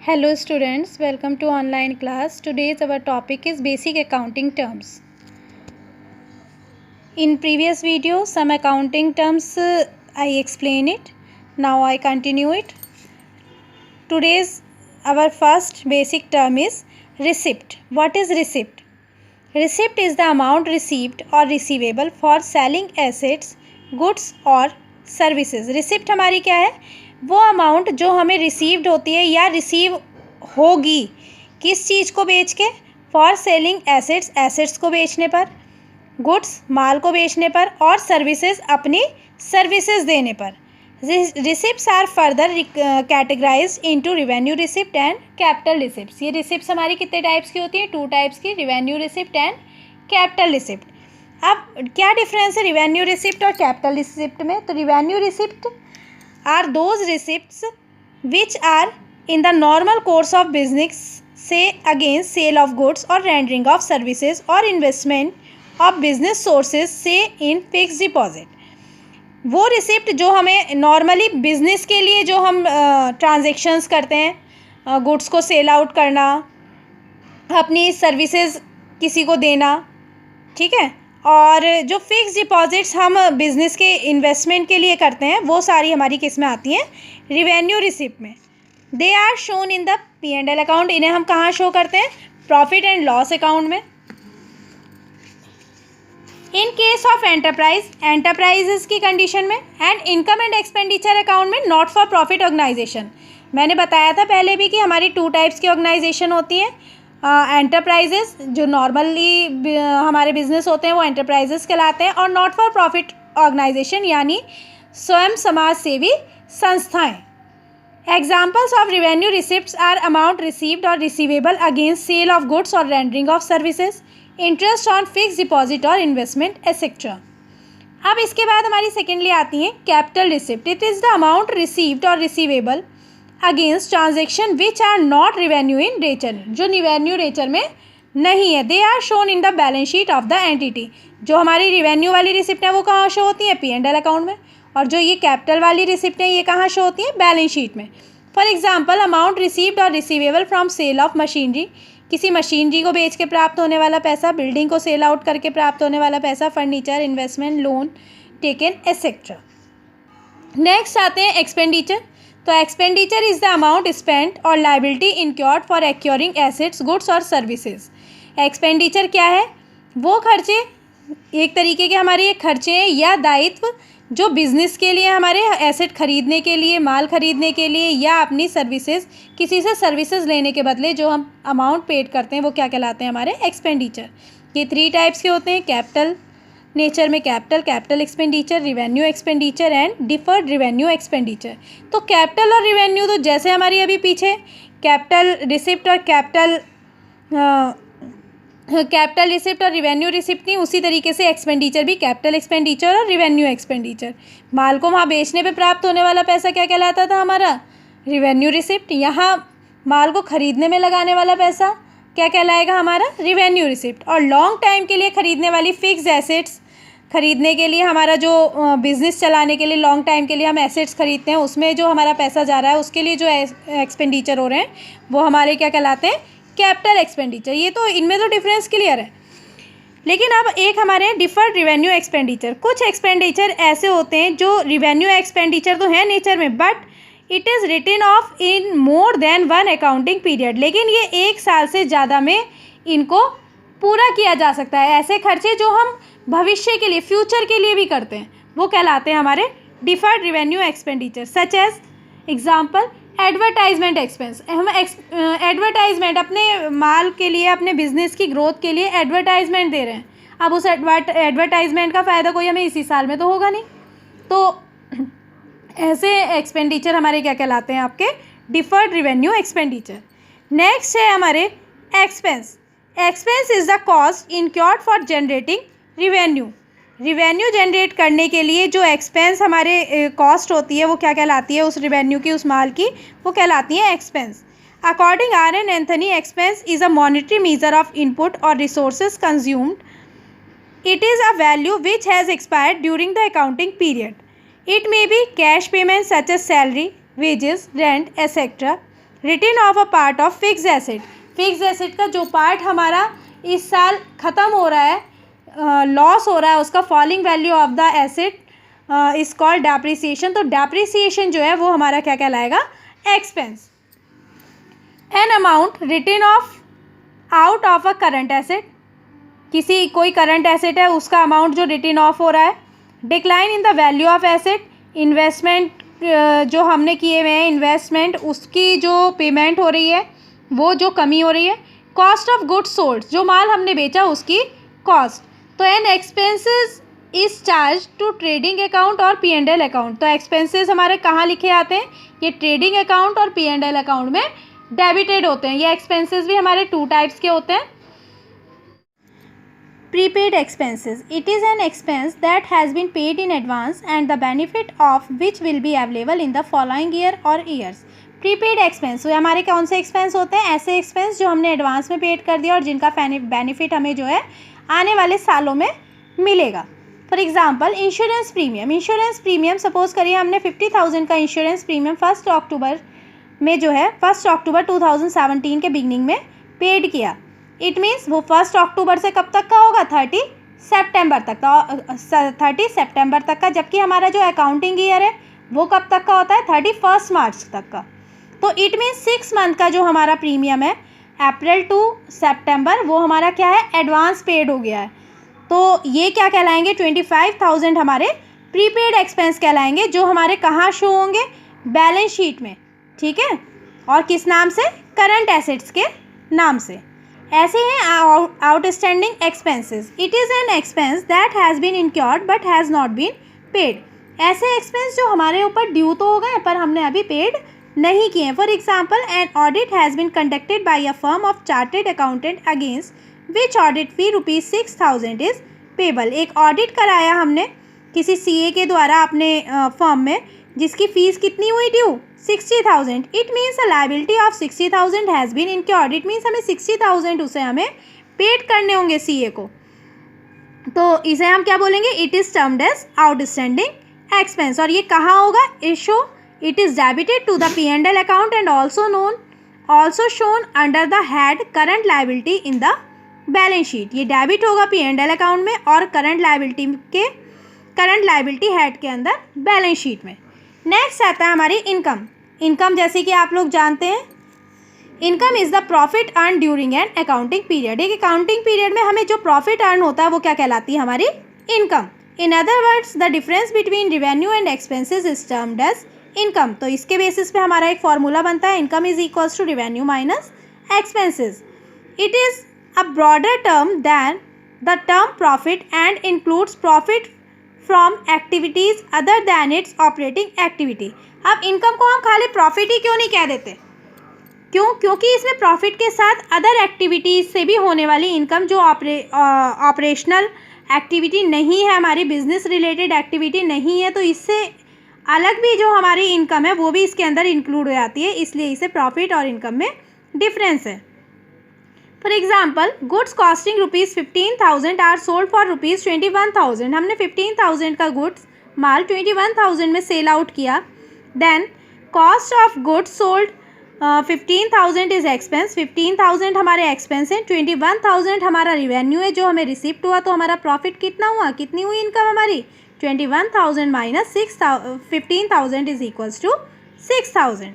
Hello students, welcome to online class. Today's our topic is basic accounting terms. In previous video some accounting terms I explain it. Now I continue it. Today's our first basic term is receipt. What is receipt? Receipt is the amount received or receivable for selling assets, goods or services. Receipt हमारी क्या है? वो amount जो हमें received होती है या receive होगी किस चीज़ को बेच के? फॉर सेलिंग एसेट्स, एसेट्स को बेचने पर, गुड्स माल को बेचने पर, और सर्विसेज अपनी सर्विसेज देने पर. Receipts are further categorised into revenue receipt and capital receipts. ये रिसिप्ट्स हमारी कितने टाइप्स की होती है? 2 टाइप्स की, revenue receipt and capital receipt. अब क्या डिफरेंस है रिवेन्यू रिसिप्ट और कैपिटल रिसिप्ट में? तो revenue receipt are those receipts which are in the normal course of business से अगेंस्ट सेल ऑफ गुड्स और रेंडरिंग ऑफ सर्विसेज और इन्वेस्टमेंट ऑफ बिजनेस सोर्सेज से इन फिक्स डिपॉजिट. वो receipt जो हमें नॉर्मली बिजनेस के लिए जो हम ट्रांजेक्शन्स करते हैं, गुड्स को सेल आउट करना, अपनी सर्विसेज किसी को देना, ठीक है, और जो फिक्स डिपॉजिट्स हम बिज़नेस के इन्वेस्टमेंट के लिए करते हैं वो सारी हमारी किस में आती हैं? रिवेन्यू रिसिप्ट में. They are shown in the P&L account. इन्हें हम कहाँ शो करते हैं? प्रॉफिट एंड लॉस अकाउंट में. इन केस ऑफ एंटरप्राइजेस की कंडीशन में, and income and expenditure account में नॉट फॉर प्रॉफिट ऑर्गेनाइजेशन. मैंने बताया था पहले भी कि हमारी 2 टाइप्स की ऑर्गेनाइजेशन होती हैं. एंटरप्राइजेस जो नॉर्मली हमारे बिजनेस होते हैं वो एंटरप्राइजेस कहलाते हैं, और नॉट फॉर प्रॉफिट ऑर्गेनाइजेशन यानी स्वयं समाज सेवी संस्थाएं. Examples of revenue receipts are amount received और receivable against sale of goods और rendering of services, interest on fix deposit और इन्वेस्टमेंट एसेट्रा. अब इसके बाद हमारी सेकेंडली आती हैं capital receipt. It is the amount received और receivable against transaction which are not revenue in nature. जो रिवेन्यू नेचर में नहीं है. They are shown in the balance sheet of the entity. जो हमारी रिवेन्यू वाली रिसिप्ट है वो कहाँ शो होती है? P&L अकाउंट में. और जो ये कैपिटल वाली रिसिप्ट है ये कहाँ शो होती है? बैलेंस शीट में. फॉर एग्जाम्पल अमाउंट रिसीव्ड और receivable from sale of machinery. किसी मशीनरी को बेच के प्राप्त होने वाला पैसा, बिल्डिंग को सेल आउट करके प्राप्त होने वाला पैसा, furniture, investment, loan taken etcetera. Next आते हैं एक्सपेंडिचर. तो expenditure is the amount spent और liability incurred for acquiring assets, goods और सर्विसेज. एक्सपेंडिचर क्या है? वो खर्चे, एक तरीके के हमारे ये खर्चे हैं या दायित्व जो बिज़नेस के लिए, हमारे एसेट खरीदने के लिए, माल खरीदने के लिए, या अपनी सर्विसेज, किसी से सर्विसेज लेने के बदले जो हम अमाउंट पेड करते हैं वो क्या कहलाते हैं? हमारे एक्सपेंडिचर. ये 3 टाइप्स के होते हैं. कैपिटल नेचर में capital expenditure, revenue expenditure and deferred revenue expenditure. तो कैपिटल और रिवेन्यू तो जैसे हमारी अभी पीछे कैपिटल रिसिप्ट और कैपिटल रिसिप्ट और रिवेन्यू रिसिप्ट थी, उसी तरीके से एक्सपेंडिचर भी कैपिटल एक्सपेंडिचर और रिवेन्यू एक्सपेंडिचर. माल को वहाँ बेचने पे प्राप्त होने वाला पैसा क्या कहलाता था? हमारा रिवेन्यू रिसिप्ट. यहाँ माल को खरीदने में लगाने वाला पैसा क्या कहलाएगा? हमारा रिवेन्यू रिसिप्ट. और लॉन्ग टाइम के लिए खरीदने वाली फिक्स एसेट्स, खरीदने के लिए हमारा जो बिज़नेस चलाने के लिए लॉन्ग टाइम के लिए हम एसेट्स खरीदते हैं, उसमें जो हमारा पैसा जा रहा है उसके लिए जो एक्सपेंडिचर हो रहे हैं वो हमारे क्या कहलाते हैं? Capital expenditure. ये तो इनमें तो डिफरेंस क्लियर है. लेकिन अब एक हमारे डिफर्ड रिवेन्यू एक्सपेंडिचर. कुछ एक्सपेंडिचर ऐसे होते हैं जो रिवेन्यू एक्सपेंडिचर तो है नेचर में, but it is written off in more than 1 accounting period. लेकिन ये 1 साल से ज़्यादा में इनको पूरा किया जा सकता है. ऐसे खर्चे जो हम भविष्य के लिए, फ्यूचर के लिए भी करते हैं, वो कहलाते हैं हमारे deferred revenue expenditure. Such as example advertisement expense. हम एडवर्टाइजमेंट अपने माल के लिए, अपने बिजनेस की ग्रोथ के लिए एडवर्टाइजमेंट दे रहे हैं. अब उस एडवर्टाइजमेंट का फ़ायदा कोई हमें इसी साल में तो होगा नहीं. तो ऐसे एक्सपेंडिचर हमारे क्या कहलाते हैं? आपके डिफर्ड रिवेन्यू एक्सपेंडिचर. नेक्स्ट है हमारे expense. Expense is the cost incurred for generating revenue. Revenue generate करने के लिए जो एक्सपेंस हमारे कॉस्ट होती है वो क्या कहलाती है? उस रिवेन्यू की, उस माल की, वो कहलाती है expense. According R.N. Anthony, expense is a monetary measure of input और resources consumed. It is a value which has expired during the accounting period. It may be cash payments such as salary, wages, rent, etc. Return of a part of fix asset, fix asset का जो part हमारा इस साल ख़त्म हो रहा है, loss हो रहा है उसका, falling value of the asset is called depreciation. तो डेप्रिसिएशन जो है वो हमारा क्या कहलाएगा, expense. An amount return of out of a current asset, किसी कोई करंट एसेट है उसका अमाउंट जो रिटर्न ऑफ हो रहा है। Decline in the value of asset, investment जो हमने किए हुए हैं इन्वेस्टमेंट, उसकी जो पेमेंट हो रही है वो जो कमी हो रही है। कॉस्ट ऑफ गुड्स सोल्ड, जो माल हमने बेचा उसकी कॉस्ट। तो an expenses is charge to trading account और P&L अकाउंट। तो एक्सपेंसेस हमारे कहाँ लिखे आते हैं, ये ट्रेडिंग अकाउंट और P&L अकाउंट में डेबिटेड होते हैं। ये एक्सपेंसेस भी हमारे 2 टाइप्स के होते हैं। Prepaid expenses, it is an expense that has been paid in advance and the benefit of which will be available in the following year or years. Prepaid expense, तो हमारे कौन से एक्सपेंस होते हैं, ऐसे एक्सपेंस जो हमने एडवांस में पेड कर दिया और जिनका बेनिफिट हमें जो है आने वाले सालों में मिलेगा। For example insurance premium, insurance premium suppose करिए हमने 50,000 का इंश्योरेंस प्रीमियम 1 अक्टूबर में जो है 1 अक्टूबर 2017 के बिगनिंग में पेड किया। इट मीन्स वो 1 अक्टूबर से कब तक का होगा, 30 सितंबर तक का, 30 सितंबर तक का। जबकि हमारा जो अकाउंटिंग ईयर है वो कब तक का होता है, 31 मार्च तक का। तो इट मीन्स 6 मंथ का जो हमारा प्रीमियम है अप्रैल टू सितंबर, वो हमारा क्या है, एडवांस पेड हो गया है। तो ये क्या कहलाएंगे, 25,000 हमारे प्रीपेड एक्सपेंस कहलाएंगे, जो हमारे कहाँ शो होंगे, बैलेंस शीट में, ठीक है। और किस नाम से, करंट एसेट्स के नाम से। ऐसे हैं outstanding expenses, it is an expense that has been incurred but has not been paid. ऐसे एक्सपेंस जो हमारे ऊपर ड्यू तो हो गए पर हमने अभी पेड नहीं किए। For example an audit has been conducted by a firm of chartered accountant against which audit fee ₹6,000 is payable. एक ऑडिट कराया हमने किसी CA के द्वारा अपने फर्म में, जिसकी फ़ीस कितनी हुई due, 60,000। It means a liability of 60,000 has been incurred. It means हमें 60,000 उसे हमें पेड करने होंगे CA को। तो इसे हम क्या बोलेंगे, it is termed as outstanding expense. और ये कहाँ होगा, issue, it is debited to the P&L account and also shown under the head current liability in the balance sheet. ये डेबिट होगा P&L अकाउंट में और करंट लाइबिलिटी हेड के अंदर बैलेंस शीट में। नेक्स्ट आता है हमारी इनकम। इनकम जैसे कि आप लोग जानते हैं, income is the profit earn during an accounting period. एक अकाउंटिंग पीरियड में हमें जो प्रॉफिट अर्न होता है वो क्या कहलाती है, हमारी income. In other words the difference between revenue and expenses is termed as income. तो इसके बेसिस पे हमारा एक फॉर्मूला बनता है, income is equals to revenue minus expenses. It is a broader term than the term profit and includes profit from activities other than its operating activity. अब income को हम खाली प्रॉफिट ही क्यों नहीं कह देते, क्यों, क्योंकि इसमें प्रॉफिट के साथ अदर एक्टिविटीज़ से भी होने वाली इनकम जो ऑपरेशनल एक्टिविटी नहीं है, हमारी बिजनेस रिलेटेड एक्टिविटी नहीं है, तो इससे अलग भी जो हमारी इनकम है वो भी इसके अंदर इंक्लूड हो जाती है। इसलिए इसे प्रॉफिट और इनकम में डिफरेंस है। For example goods costing ₹15,000 are sold for ₹21,000। हमने 15,000 का गुड्स माल 21,000 में सेल आउट किया। Then cost of goods sold 15,000 is expense, 15,000 हमारे एक्सपेंस हैं, 21,000 हमारा रिवेन्यू है जो हमें रिसिप्ट हुआ। तो हमारा प्रॉफिट कितना हुआ, कितनी हुई इनकम हमारी, 21,000 minus 15,000 is equals to 6,000।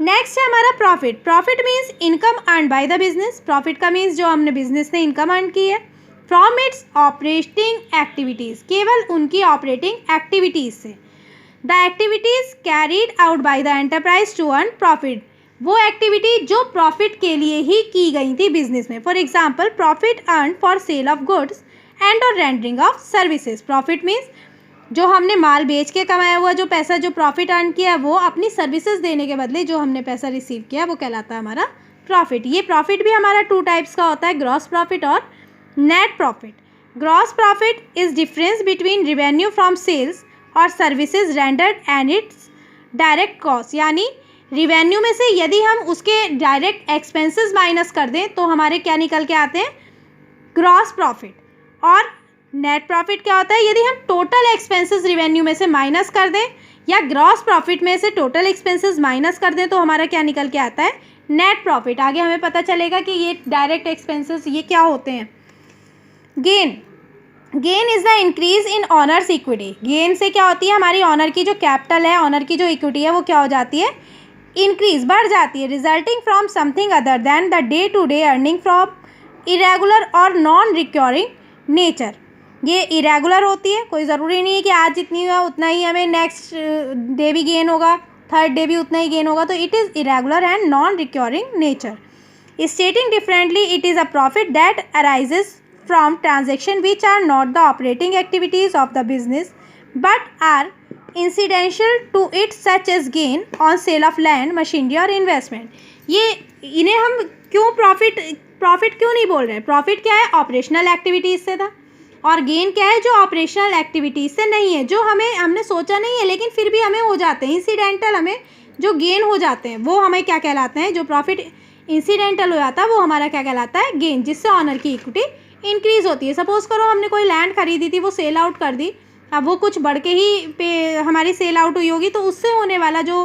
Next है हमारा profit. Profit means income earn by the business. Profit का मीन्स जो हमने बिजनेस ने इनकम अर्न की है फ्रॉम इट्स ऑपरेटिंग एक्टिविटीज़, केवल उनकी ऑपरेटिंग एक्टिविटीज़ से। The activities carried out by the enterprise to earn profit, वो एक्टिविटी जो प्रॉफिट के लिए ही की गई थी बिजनेस में। For example profit earn for sale of goods and और rendering of services. Profit means जो हमने माल बेच के कमाया हुआ जो पैसा, जो प्रॉफिट अर्न किया, वो अपनी सर्विसेज देने के बदले जो हमने पैसा रिसीव किया वो कहलाता है हमारा प्रॉफिट। ये प्रॉफिट भी हमारा 2 टाइप्स का होता है, ग्रॉस प्रॉफिट और net profit. Gross profit is difference between revenue from sales और services rendered and its direct cost. यानी रेवेन्यू में से यदि हम उसके डायरेक्ट एक्सपेंसेस माइनस कर दें तो हमारे क्या निकल के आते हैं, ग्रॉस प्रॉफिट। और नेट प्रॉफिट क्या होता है, यदि हम टोटल एक्सपेंसेस रेवेन्यू में से माइनस कर दें या ग्रॉस प्रॉफिट में से टोटल एक्सपेंसेस माइनस कर दें तो हमारा क्या निकल के आता है, नेट प्रॉफिट। आगे हमें पता चलेगा कि ये डायरेक्ट एक्सपेंसेस ये क्या होते हैं। Gain is the increase in honours equity. Gain से क्या होती है, हमारी ऑनर की जो कैपिटल है, ऑनर की जो इक्विटी है वो क्या हो जाती है, इंक्रीज, बढ़ जाती है। Resulting from something other than the day to day earning from irregular और नॉन रिक्योरिंग नेचर। ये इरेगुलर होती है, कोई ज़रूरी नहीं है कि आज जितनी है उतना ही हमें नेक्स्ट डे भी गेन होगा, थर्ड डे भी उतना ही गेन होगा। तो it is irregular and non recurring nature. स्टेटिंग differently, it is a profit that arises from transaction which are not the operating activities of the business but are incidental to it, such as gain on sale of land, machinery और investment। ये इन्हें हम क्यों profit क्यों नहीं बोल रहे हैं? प्रॉफिट क्या है, ऑपरेशनल एक्टिविटीज़ से था, और गेन क्या है, जो ऑपरेशनल एक्टिविटीज़ से नहीं है, जो हमने सोचा नहीं है लेकिन फिर भी हमें हो जाते हैं इंसिडेंटल, हमें जो गेन हो जाते हैं वो हमें क्या कहलाते हैं, जो प्रॉफिट इंसिडेंटल हो जाता है वो हमारा क्या कहलाता है, गेन, जिससे ऑनर की इक्विटी इंक्रीज़ होती है। सपोज़ करो हमने कोई लैंड खरीदी थी, वो सेल आउट कर दी, अब वो कुछ बढ़ के ही पे हमारी सेल आउट हुई होगी, तो उससे होने वाला जो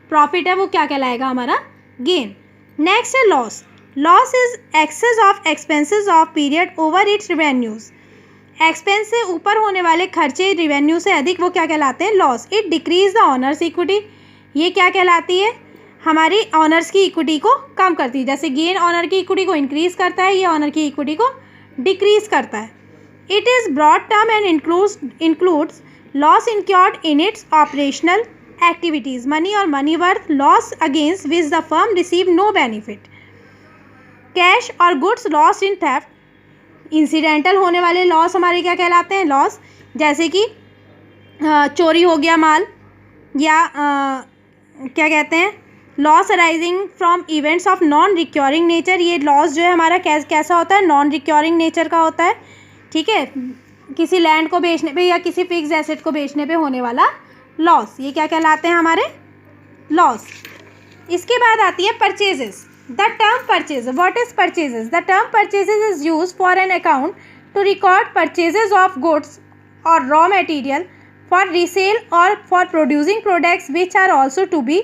प्रॉफिट है वो क्या कहलाएगा, हमारा गेन। नेक्स्ट है loss. Loss is excess of expenses of period over its revenues. Expense से ऊपर होने वाले खर्चे रिवेन्यू से अधिक, वो क्या कहलाते हैं, loss. It decrease the honours equity. ये क्या कहलाती है, हमारी ऑनर्स की इक्विटी को कम करती है। जैसे गेन ऑनर की इक्विटी को इंक्रीज करता है, ये ऑनर की इक्विटी को डिक्रीज करता है। It is broad term and includes loss incurred in its operational activities, money और money worth loss against which the firm receive no benefit. Cash और goods loss in theft. Incidental होने वाले loss हमारे क्या कहलाते हैं, लॉस, जैसे कि चोरी हो गया माल, या क्या कहते हैं, loss arising from events of non recurring nature. ये लॉस जो है हमारा कैसा होता है, नॉन रिक्योरिंग नेचर का होता है, ठीक है, किसी लैंड को बेचने पे या किसी फिक्स एसेट को बेचने पे होने वाला लॉस, ये क्या कहलाते हैं, हमारे लॉस। इसके बाद आती है purchases. The term purchase, what is purchases? The term purchases is use for an account to record purchases of goods और रॉ मटेरियल फॉर रीसेल और for producing products which are also to be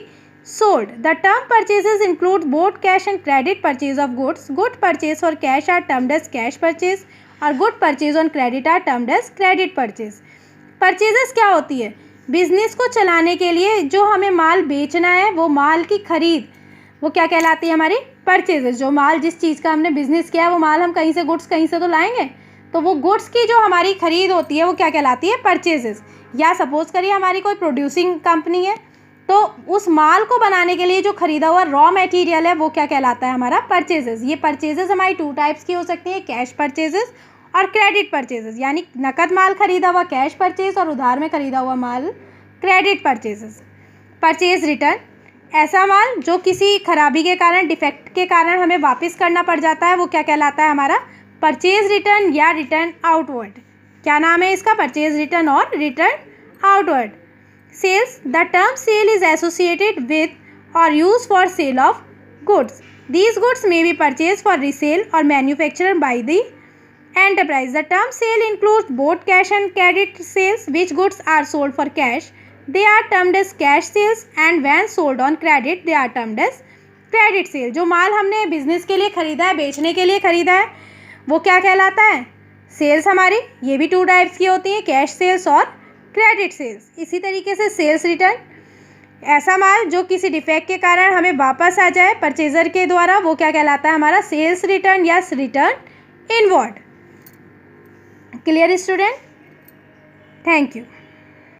sold. The term purchases include both cash and credit purchase of goods. Good purchase for cash are termed as cash purchase और good purchase on credit are termed as credit purchase. Purchases क्या होती है? Business को चलाने के लिए जो हमें माल बेचना है, वो माल की खरीद, वो क्या कहलाती है, हमारी परचेजेस। जो माल, जिस चीज़ का हमने बिजनेस किया है, वो माल हम कहीं से, गुड्स कहीं से तो लाएंगे, तो वो गुड्स की जो हमारी खरीद होती है वो क्या कहलाती है, परचेजेस। या सपोज करिए हमारी कोई प्रोड्यूसिंग कंपनी है, तो उस माल को बनाने के लिए जो खरीदा हुआ रॉ मटेरियल है वो क्या कहलाता है, हमारा परचेजेस। ये परचेजेस हमारी टू टाइप्स की हो सकती है, कैश परचेजेस और क्रेडिट परचेजेस, यानी नकद माल खरीदा हुआ कैश परचेज और उधार में खरीदा हुआ माल क्रेडिट परचेजेस। परचेज रिटर्न, ऐसा माल जो किसी खराबी के कारण, डिफेक्ट के कारण हमें वापस करना पड़ जाता है, वो क्या कहलाता है, हमारा परचेज रिटर्न या रिटर्न आउटवर्ड। क्या नाम है इसका, परचेज रिटर्न और return outward. Sales, the term sale is associated with or used for sale of goods. These goods may be purchased for resale or manufactured by the enterprise. The term sale includes both cash and credit sales. Which goods are sold for cash, they are termed as cash sales, and when sold on credit, they are termed as credit sale. जो माल हमने business के लिए खरीदा है, बेचने के लिए खरीदा है, वो क्या कहलाता है, सेल्स हमारी। ये भी टू टाइप्स की होती हैं, कैश सेल्स और क्रेडिट सेल्स। इसी तरीके से सेल्स रिटर्न, ऐसा माल जो किसी डिफेक्ट के कारण हमें वापस आ जाए परचेजर के द्वारा, वो क्या कहलाता है, हमारा सेल्स रिटर्न या return inward. Clear student? Thank you.